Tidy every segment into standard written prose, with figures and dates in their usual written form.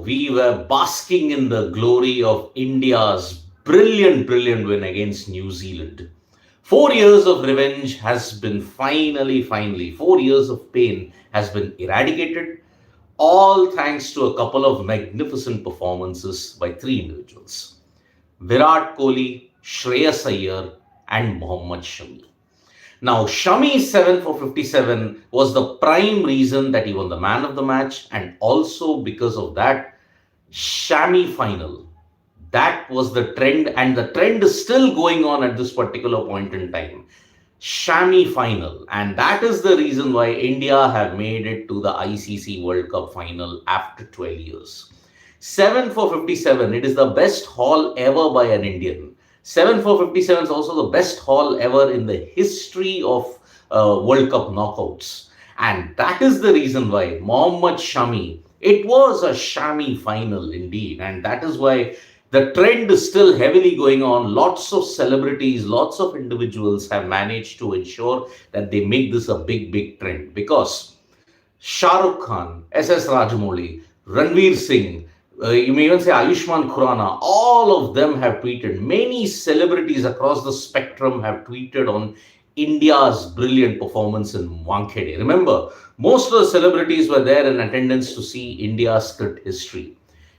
we were basking in the glory of India's brilliant win against New Zealand. 4 years of revenge has been finally, 4 years of pain has been eradicated, all thanks to a couple of magnificent performances by three individuals: Virat Kohli, Shreyas Iyer, and Mohammad Shami. Now, Shami 7 for 57 was the prime reason that he won the man of the match, and also because of that, Shami'final. That was the trend, and the trend is still going on at this particular point in time. Shami'final, and that is the reason why India have made it to the ICC World Cup final after 12 years. 7 for 57, it is the best haul ever by an Indian. 7 for 57 is also the best haul ever in the history of World Cup knockouts. And that is the reason why Mohammad Shami, it was a Shami final indeed. And that is why the trend is still heavily going on. Lots of celebrities, lots of individuals have managed to ensure that they make this a big trend. Because Shah Rukh Khan, SS Rajamouli, Ranveer Singh, you may even say Ayushmann Khurrana, all of them have tweeted. Many celebrities across the spectrum have tweeted on India's brilliant performance in Wankhede. Remember, most of the celebrities were there in attendance to see India's cricket history.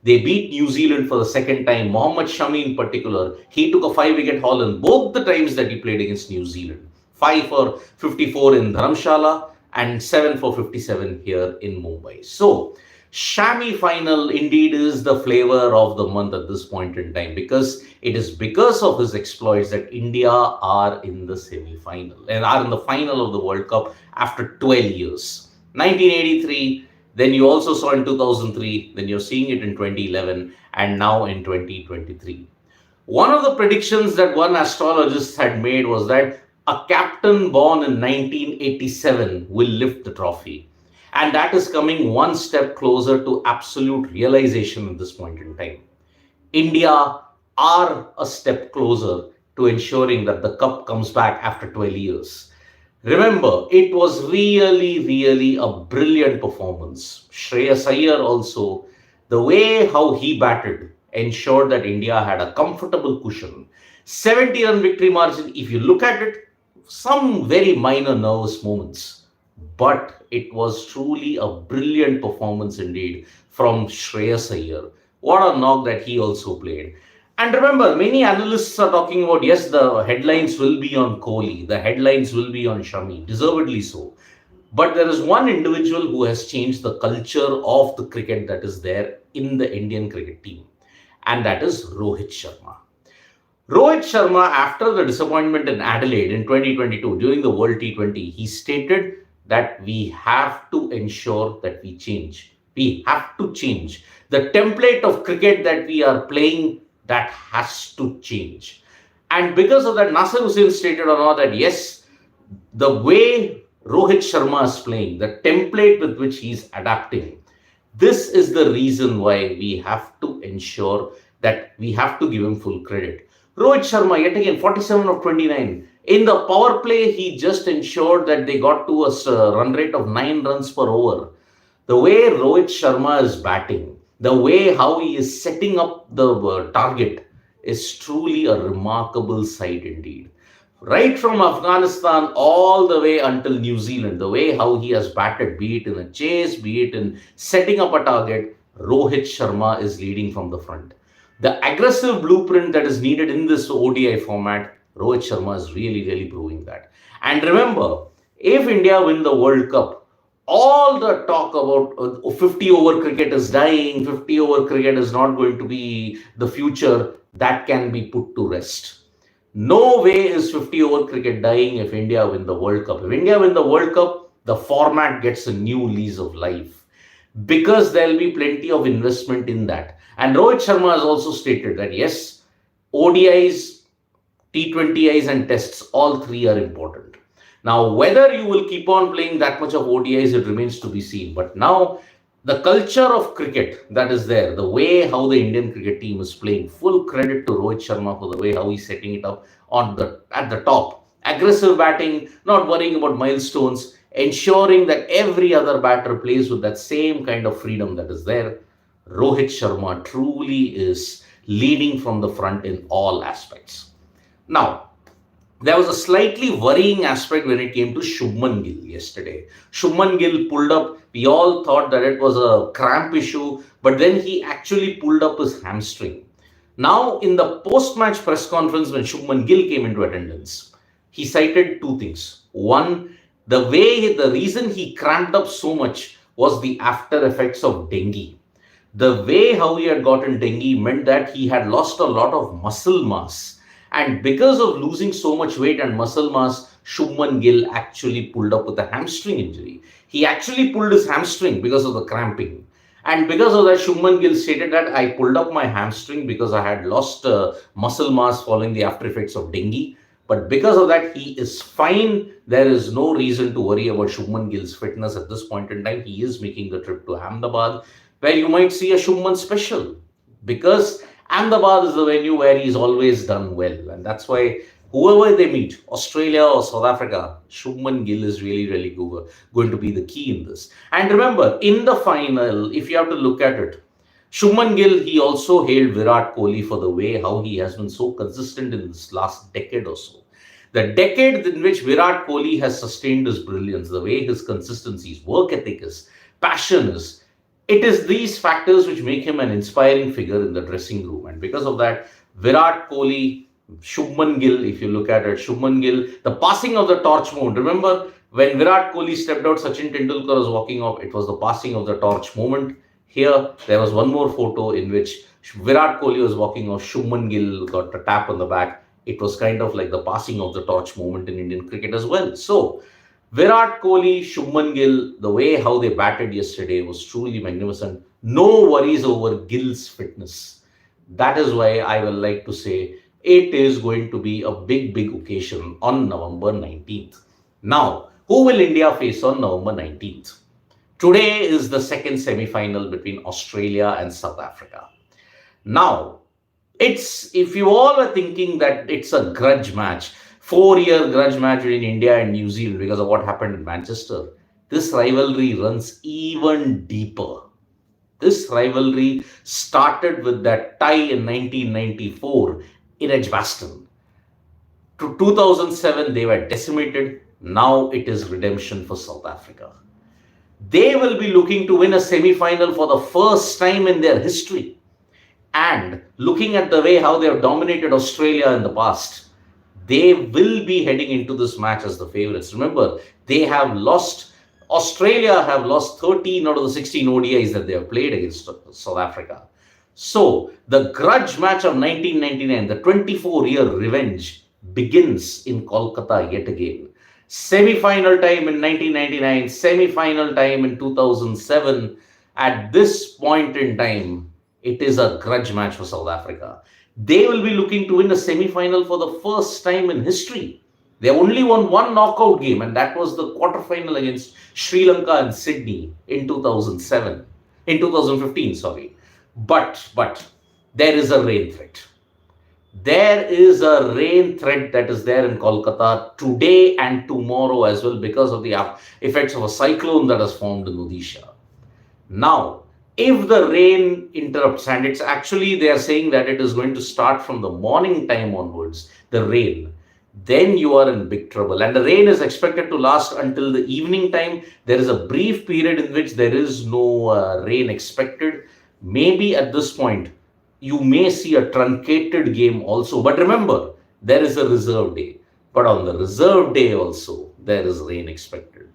They beat New Zealand for the second time. Mohammad Shami in particular, he took a 5-wicket haul in both the times that he played against New Zealand. 5 for 54 in Dharamshala and 7 for 57 here in Mumbai. So, Shami'final indeed is the flavor of the month at this point in time, because it is because of his exploits that India are in the semi-final and are in the final of the World Cup after 12 years. 1983, then you also saw in 2003, then you're seeing it in 2011, and now in 2023. One of the predictions that one astrologist had made was that a captain born in 1987 will lift the trophy. And that is coming one step closer to absolute realization at this point in time. India are a step closer to ensuring that the cup comes back after 12 years. Remember, it was really a brilliant performance. Shreyas Iyer also, the way how he batted ensured that India had a comfortable cushion. 70-run victory margin, if you look at it, some very minor nervous moments. But it was truly a brilliant performance indeed from Shreyas Iyer. What a knock that he also played. And remember, many analysts are talking about, yes, the headlines will be on Kohli, the headlines will be on Shami, deservedly so. But there is one individual who has changed the culture of the cricket that is there in the Indian cricket team, and that is Rohit Sharma. Rohit Sharma, after the disappointment in Adelaide in 2022 during the World T20, he stated that we have to ensure that we change. We have to change. The template of cricket that we are playing, that has to change. And because of that, Nasser Hussain stated or not that yes, the way Rohit Sharma is playing, the template with which he's adapting, this is the reason why we have to ensure that we have to give him full credit. Rohit Sharma, yet again, 47 of 29. In the power play, he just ensured that they got to a run rate of 9 runs per over. The way Rohit Sharma is batting, the way how he is setting up the target is truly a remarkable sight indeed. Right from Afghanistan all the way until New Zealand, the way how he has batted, be it in a chase, be it in setting up a target, Rohit Sharma is leading from the front. The aggressive blueprint that is needed in this ODI format, Rohit Sharma is really proving that. And remember, if India win the World Cup, all the talk about 50 over cricket is dying, 50 over cricket is not going to be the future, that can be put to rest. No way is 50 over cricket dying if India win the World Cup. If India win the World Cup, the format gets a new lease of life, because there will be plenty of investment in that. And Rohit Sharma has also stated that yes, ODIs, T20Is and tests, all three are important. Now, whether you will keep on playing that much of ODIs, it remains to be seen. But now, the culture of cricket that is there, the way how the Indian cricket team is playing, full credit to Rohit Sharma for the way how he's setting it up at the top. Aggressive batting, not worrying about milestones, ensuring that every other batter plays with that same kind of freedom that is there. Rohit Sharma truly is leading from the front in all aspects. Now, there was a slightly worrying aspect when it came to Shubman Gill yesterday. Shubman Gill pulled up, we all thought that it was a cramp issue, but then he actually pulled up his hamstring. Now, in the post match press conference, when Shubman Gill came into attendance, he cited two things. One, the reason he cramped up so much was the after effects of dengue. The way how he had gotten dengue meant that he had lost a lot of muscle mass. And because of losing so much weight and muscle mass, Shubman Gill actually pulled up with a hamstring injury. He actually pulled his hamstring because of the cramping. And because of that, Shubman Gill stated that I pulled up my hamstring because I had lost muscle mass following the after effects of dengue. But because of that, he is fine. There is no reason to worry about Shubman Gill's fitness at this point in time. He is making the trip to Ahmedabad, where you might see a Shubman special, because Ahmedabad is the venue where he's always done well. And that's why whoever they meet, Australia or South Africa, Shubman Gill is really going to be the key in this. And remember, in the final, if you have to look at it, Shubman Gill, he also hailed Virat Kohli for the way how he has been so consistent in this last decade or so. The decade in which Virat Kohli has sustained his brilliance, the way his consistency, his work ethic is, passion is, it is these factors which make him an inspiring figure in the dressing room. And because of that, Virat Kohli, Shubman Gill, if you look at it, Shubman Gill, the passing of the torch moment. Remember, when Virat Kohli stepped out, Sachin Tendulkar was walking off. It was the passing of the torch moment. Here, there was one more photo in which Virat Kohli was walking off. Shubman Gill got a tap on the back. It was kind of like the passing of the torch moment in Indian cricket as well. So, Virat Kohli, Shubman Gill, the way how they batted yesterday was truly magnificent. No worries over Gill's fitness. That is why I will like to say it is going to be a big occasion on November 19th. Now, who will India face on November 19th? Today is the second semi-final between Australia and South Africa. Now, if you all are thinking that it's a grudge match, 4-year grudge match between India and New Zealand because of what happened in Manchester, this rivalry runs even deeper. This rivalry started with that tie in 1994 in Edgbaston. To 2007, they were decimated. Now it is redemption for South Africa. They will be looking to win a semi-final for the first time in their history. And looking at the way how they have dominated Australia in the past, they will be heading into this match as the favorites. Remember, Australia have lost 13 out of the 16 ODIs that they have played against South Africa. So, the grudge match of 1999, the 24-year revenge, begins in Kolkata yet again. Semi-final time in 1999, semi-final time in 2007. At this point in time, it is a grudge match for South Africa. They will be looking to win a semi-final for the first time in history. They only won one knockout game, and that was the quarterfinal against Sri Lanka and Sydney in 2015, sorry. But there is a rain threat. There is a rain threat that is there in Kolkata today and tomorrow as well because of the effects of a cyclone that has formed in Odisha. Now, if the rain interrupts, and it's actually, they are saying that it is going to start from the morning time onwards, the rain, then you are in big trouble. And the rain is expected to last until the evening time. There is a brief period in which there is no rain expected. Maybe at this point, you may see a truncated game also. But remember, there is a reserve day. But on the reserve day also, there is rain expected.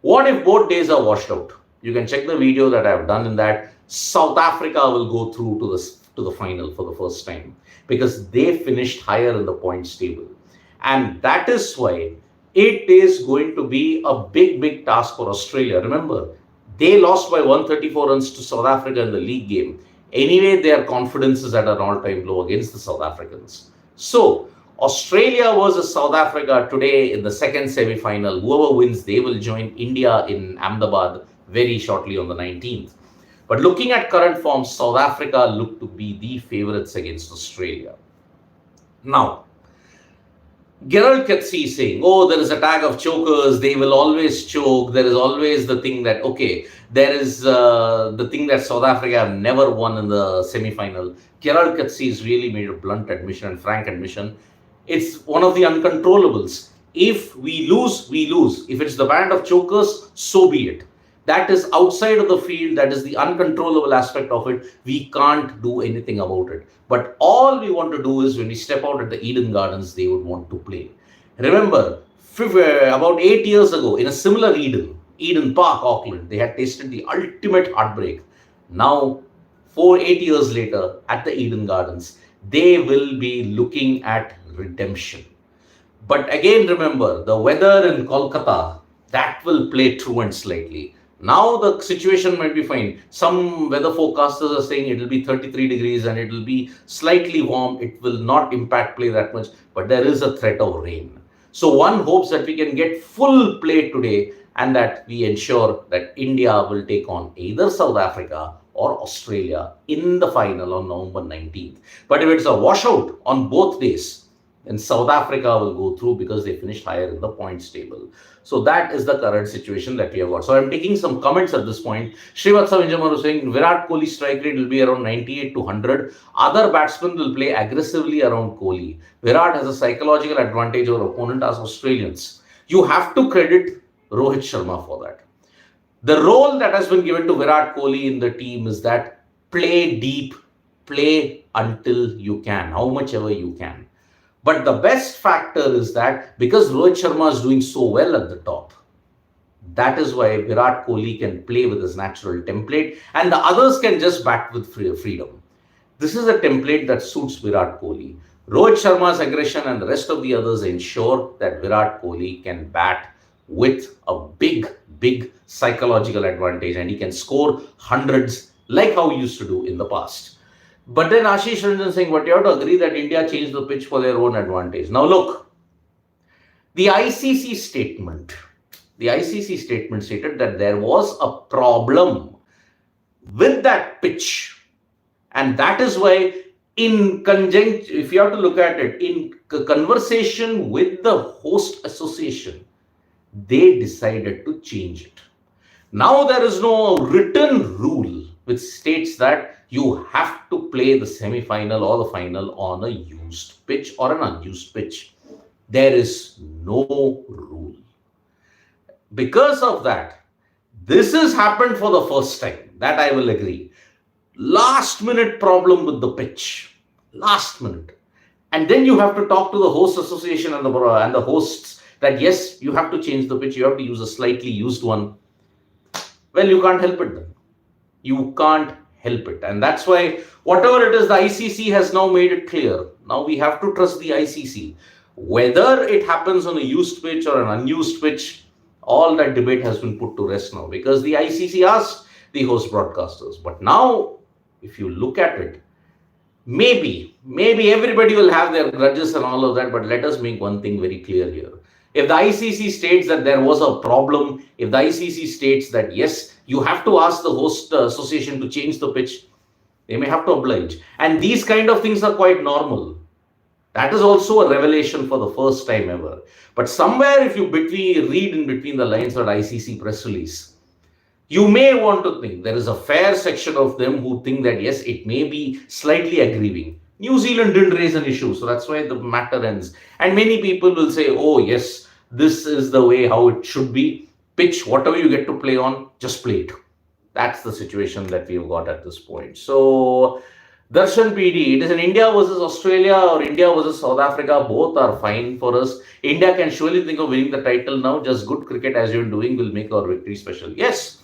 What if both days are washed out? You can check the video that I have done in that. South Africa will go through to the final for the first time because they finished higher in the points table. And that is why it is going to be a big task for Australia. Remember, they lost by 134 runs to South Africa in the league game. Anyway, their confidence is at an all-time low against the South Africans. So, Australia versus South Africa today in the second semi-final. Whoever wins, they will join India in Ahmedabad very shortly on the 19th. But looking at current form, South Africa look to be the favorites against Australia. Now, Gerald Ketsi saying, oh, there is a tag of chokers, they will always choke. There is always the thing that, okay, there is the thing that South Africa have never won in the semi-final. Gerald Ketsi has really made a blunt admission and frank admission. It's one of the uncontrollables. If we lose, we lose. If it's the band of chokers, so be it. That is outside of the field. That is the uncontrollable aspect of it. We can't do anything about it. But all we want to do is when we step out at the Eden Gardens, they would want to play. Remember, about 8 years ago, in a similar Eden Park, Auckland, they had tasted the ultimate heartbreak. Now, 8 years later, at the Eden Gardens, they will be looking at redemption. But again, remember, the weather in Kolkata, that will play truant slightly. Now the situation might be fine. Some weather forecasters are saying it will be 33 degrees and it will be slightly warm. It will not impact play that much, but there is a threat of rain. So one hopes that we can get full play today and that we ensure that India will take on either South Africa or Australia in the final on November 19th. But if it's a washout on both days, then South Africa will go through because they finished higher in the points table. So that is the current situation that we have got. So I'm taking some comments at this point. Srivatsa Vinjamaru saying Virat Kohli strike rate will be around 98 to 100. Other batsmen will play aggressively around Kohli. Virat has a psychological advantage over opponent as Australians. You have to credit Rohit Sharma for that. The role that has been given to Virat Kohli in the team is that play deep, play until you can, how much ever you can. But the best factor is that because Rohit Sharma is doing so well at the top, that is why Virat Kohli can play with his natural template and the others can just bat with freedom. This is a template that suits Virat Kohli. Rohit Sharma's aggression and the rest of the others ensure that Virat Kohli can bat with a big psychological advantage and he can score hundreds like how he used to do in the past. But then Ashish Ranjan saying, but you have to agree that India changed the pitch for their own advantage. Now look, the ICC statement stated that there was a problem with that pitch. And that is why in conjunction, if you have to look at it, in conversation with the host association, they decided to change it. Now there is no written rule which states that you have to play the semi-final or the final on a used pitch or an unused pitch. There is no rule. Because of that, this has happened for the first time. That I will agree. Last minute problem with the pitch. Last minute. And then you have to talk to the host association and the hosts that yes, you have to change the pitch. You have to use a slightly used one. Well, you can't help it then. You can't help it. And that's why whatever it is, the ICC has now made it clear. Now we have to trust the ICC. Whether it happens on a used pitch or an unused pitch, all that debate has been put to rest now because the ICC asked the host broadcasters. But now, if you look at it, maybe everybody will have their grudges and all of that, but let us make one thing very clear here. If the ICC states that there was a problem, if the ICC states that yes, you have to ask the host association to change the pitch, they may have to oblige. And these kind of things are quite normal. That is also a revelation for the first time ever. But somewhere if you read in between the lines of ICC press release, you may want to think there is a fair section of them who think that yes, it may be slightly aggrieving. New Zealand didn't raise an issue, so that's why the matter ends. And many people will say, oh yes, this is the way how it should be. Pitch, whatever you get to play on, just play it. That's the situation that we've got at this point. So, Darshan PD, it is in India versus Australia or India versus South Africa. Both are fine for us. India can surely think of winning the title now. Just good cricket as you're doing will make our victory special. Yes,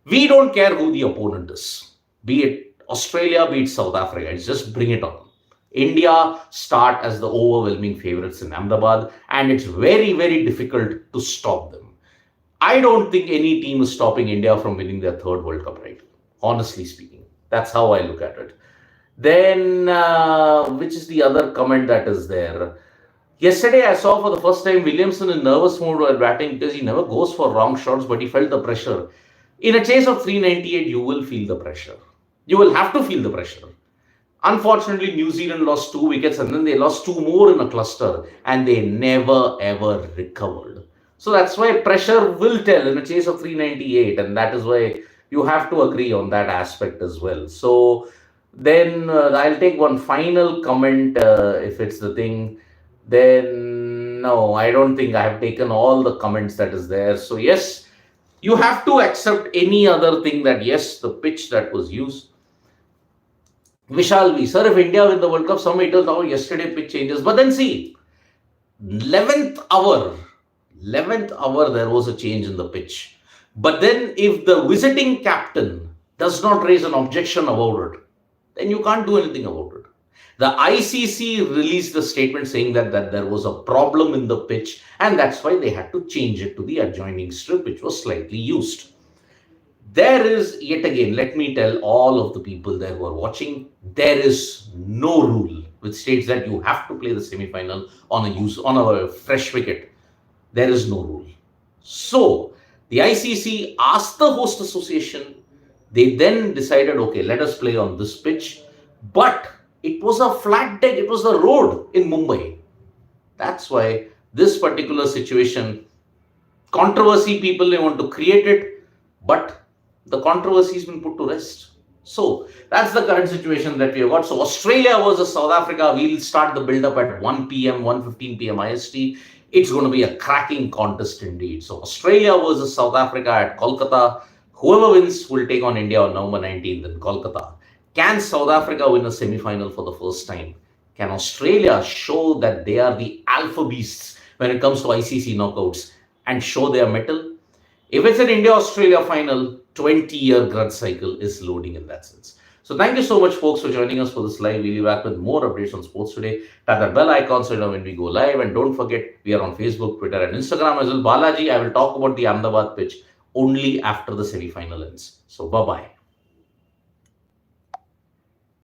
we don't care who the opponent is. Be it Australia, be it South Africa. It's just bring it on. India start as the overwhelming favorites in Ahmedabad and it's very difficult to stop them. I don't think any team is stopping India from winning their third World Cup title. Honestly speaking. That's how I look at it. Then, which is the other comment that is there? Yesterday, I saw for the first time Williamson in nervous mode while batting because he never goes for wrong shots, but he felt the pressure. In a chase of 398, you will feel the pressure. You will have to feel the pressure. Unfortunately, New Zealand lost 2 wickets and then they lost two more in a cluster and they never ever recovered. So that's why pressure will tell in a chase of 398, and that is why you have to agree on that aspect as well. So then I'll take one final comment if it's the thing. Then no, I don't think I have taken all the comments that is there. So yes, you have to accept any other thing that yes, the pitch that was used. Vishal V. Sir, if India win the World Cup, some haters now yesterday pitch changes. But then see, 11th hour, 11th hour, there was a change in the pitch. But then if the visiting captain does not raise an objection about it, then you can't do anything about it. The ICC released a statement saying that there was a problem in the pitch and that's why they had to change it to the adjoining strip, which was slightly used. There is, yet again, let me tell all of the people there who are watching, there is no rule which states that you have to play the semi-final on a fresh wicket. There is no rule. So the ICC asked the host association. They then decided, okay, let us play on this pitch. But it was a flat deck. It was the road in Mumbai. That's why this particular situation, controversy, people, they want to create it, but the controversy has been put to rest. So that's the current situation that we have got. So Australia versus South Africa, we'll start the build-up at 1 p.m., 1:15 p.m. IST. It's going to be a cracking contest indeed. So Australia versus South Africa at Kolkata. Whoever wins will take on India on November 19th in Kolkata. Can South Africa win a semi-final for the first time? Can Australia show that they are the alpha beasts when it comes to ICC knockouts and show their mettle? If it's an India-Australia final, 20-year grudge cycle is loading in that sense. So thank you so much, folks, for joining us for this live. We'll be back with more updates on sports today. Tap that bell icon so you know when we go live. And don't forget, we are on Facebook, Twitter, and Instagram as well. Balaji, I will talk about the Ahmedabad pitch only after the semi-final ends. So bye-bye.